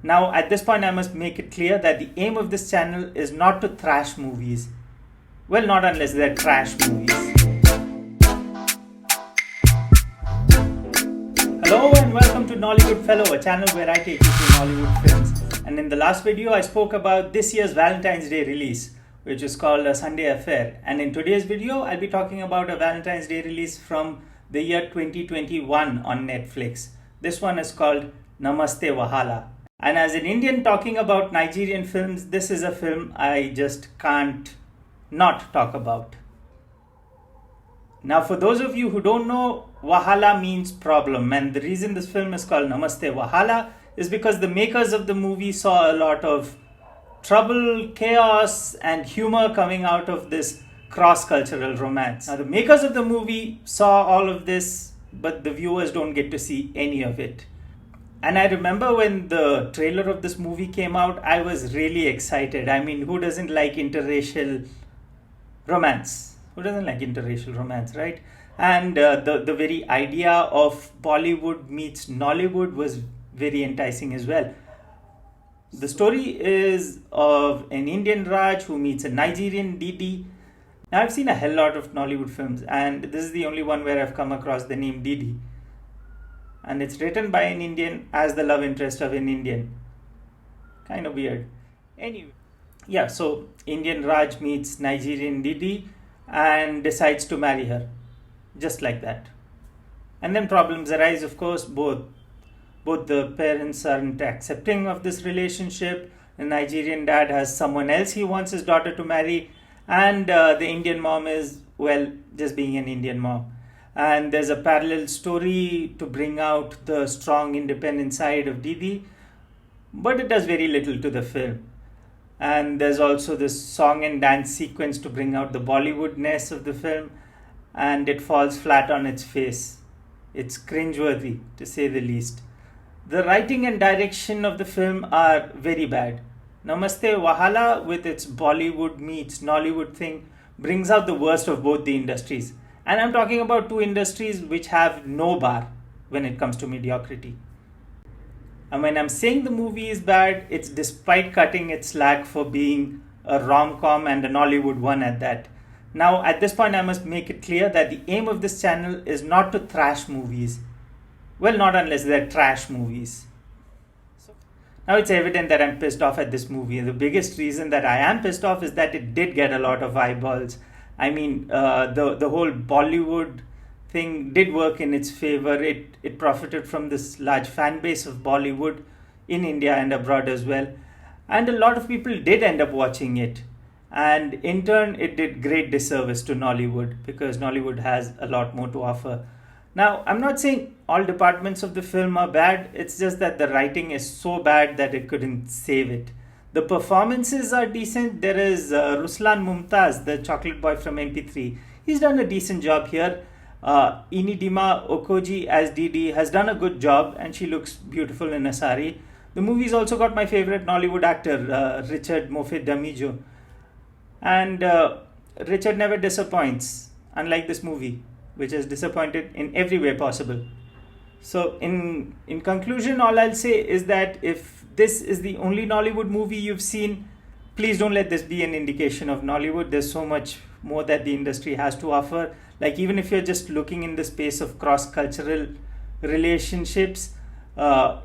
Now, at this point, I must make it clear that the aim of this channel is not to thrash movies. Well, not unless they're trash movies. Hello and welcome to Nollywood Fellow, a channel where I take you through Nollywood films. And in the last video, I spoke about this year's Valentine's Day release, which is called A Sunday Affair. And in today's video, I'll be talking about a Valentine's Day release from the year 2021 on Netflix. This one is called Namaste Wahala. And as an Indian talking about Nigerian films, this is a film I just can't not talk about. Now, for those of you who don't know, Wahala means problem, and the reason this film is called Namaste Wahala is because the makers of the movie saw a lot of trouble, chaos, and humor coming out of this cross-cultural romance. Now, the makers of the movie saw all of this, but the viewers don't get to see any of it. And I remember when the trailer of this movie came out, I was really excited. I mean, who doesn't like interracial romance? Who doesn't like interracial romance, right? And the very idea of Bollywood meets Nollywood was very enticing as well. The story is of an Indian Raj who meets a Nigerian Didi. Now, I've seen a hell lot of Nollywood films, and this is the only one where I've come across the name Didi. And it's written by an Indian as the love interest of an Indian. Kind of weird. Anyway, yeah, so Indian Raj meets Nigerian Didi and decides to marry her. Just like that. And then problems arise, of course. Both the parents aren't accepting of this relationship. The Nigerian dad has someone else he wants his daughter to marry. And the Indian mom is, well, just being an Indian mom. And there's a parallel story to bring out the strong independent side of Didi, but it does very little to the film. And there's also this song and dance sequence to bring out the Bollywoodness of the film, and it falls flat on its face. It's cringeworthy, to say the least. The writing and direction of the film are very bad. Namaste Wahala, with its Bollywood meets Nollywood thing, brings out the worst of both the industries. And I'm talking about two industries which have no bar when it comes to mediocrity. And when I'm saying the movie is bad, it's despite cutting its slack for being a rom-com and a Nollywood one at that. Now, at this point, I must make it clear that the aim of this channel is not to thrash movies. Well, not unless they're trash movies. Now, it's evident that I'm pissed off at this movie. The biggest reason that I am pissed off is that it did get a lot of eyeballs. I mean, the whole Bollywood thing did work in its favor. It profited from this large fan base of Bollywood in India and abroad as well. And a lot of people did end up watching it. And in turn, it did great disservice to Nollywood because Nollywood has a lot more to offer. Now, I'm not saying all departments of the film are bad. It's just that the writing is so bad that it couldn't save it. The performances are decent. There is Ruslan Mumtaz, the chocolate boy from MP3. He's done a decent job here. Inidima Okoji as Didi has done a good job and she looks beautiful in a sari. The movie's also got my favorite Nollywood actor, Richard Mofe Damijo. And Richard never disappoints, unlike this movie, which has disappointed in every way possible. So in conclusion, all I'll say is that if this is the only Nollywood movie you've seen, please don't let this be an indication of Nollywood. There's so much more that the industry has to offer. Like, even if you're just looking in the space of cross-cultural relationships, in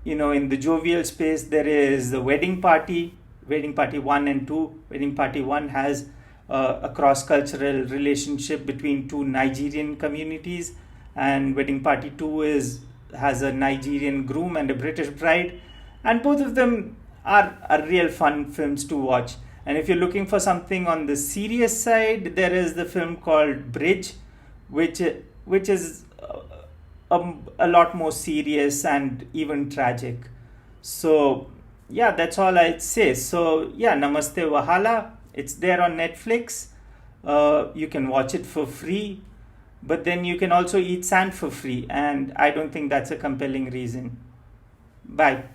the jovial space, there is the Wedding Party 1 and 2. Wedding Party 1 has a cross-cultural relationship between two Nigerian communities, and Wedding Party 2 has a Nigerian groom and a British bride, and both of them are real fun films to watch. And if you're looking for something on the serious side, there is the film called Bridge, which is a lot more serious and even tragic. So yeah, that's all I'd say. So yeah, Namaste Wahala, it's there on Netflix. You can watch it for free, but then you can also eat sand for free, and I don't think that's a compelling reason. Bye.